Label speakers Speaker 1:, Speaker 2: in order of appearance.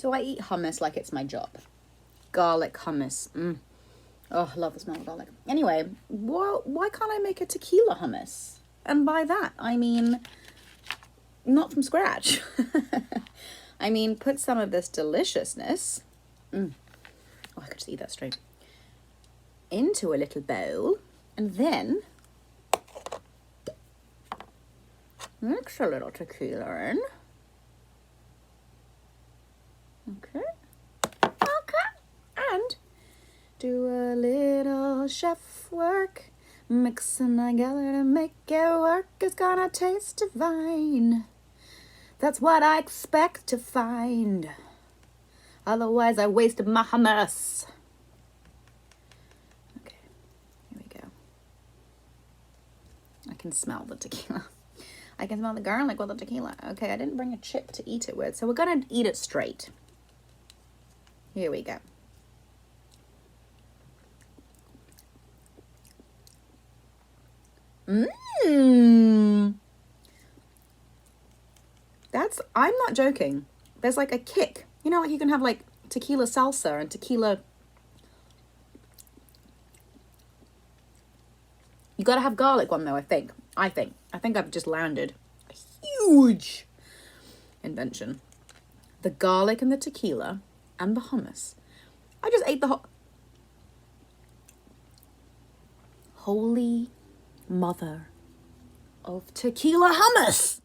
Speaker 1: So I eat hummus like it's my job. Garlic hummus. Oh, I love the smell of garlic. Anyway, why can't I make a tequila hummus? And by that, I mean, not from scratch. I mean, put some of this deliciousness. Oh, I could just eat that straight. Into a little bowl. And then mix a little tequila in. Okay. And do a little chef work. Mixing together to make it work. It's gonna taste divine. That's what I expect to find. Otherwise, I wasted my hummus. Okay, here we go. I can smell the tequila. I can smell the garlic with the tequila. Okay, I didn't bring a chip to eat it with, so we're gonna eat it straight. Here we go. I'm not joking. There's like a kick. You know, like you can have like tequila salsa and tequila. You gotta have garlic one though, I think I've just landed a huge invention. The garlic and the tequila and the hummus. I just ate the Holy Mother of Tequila Hummus.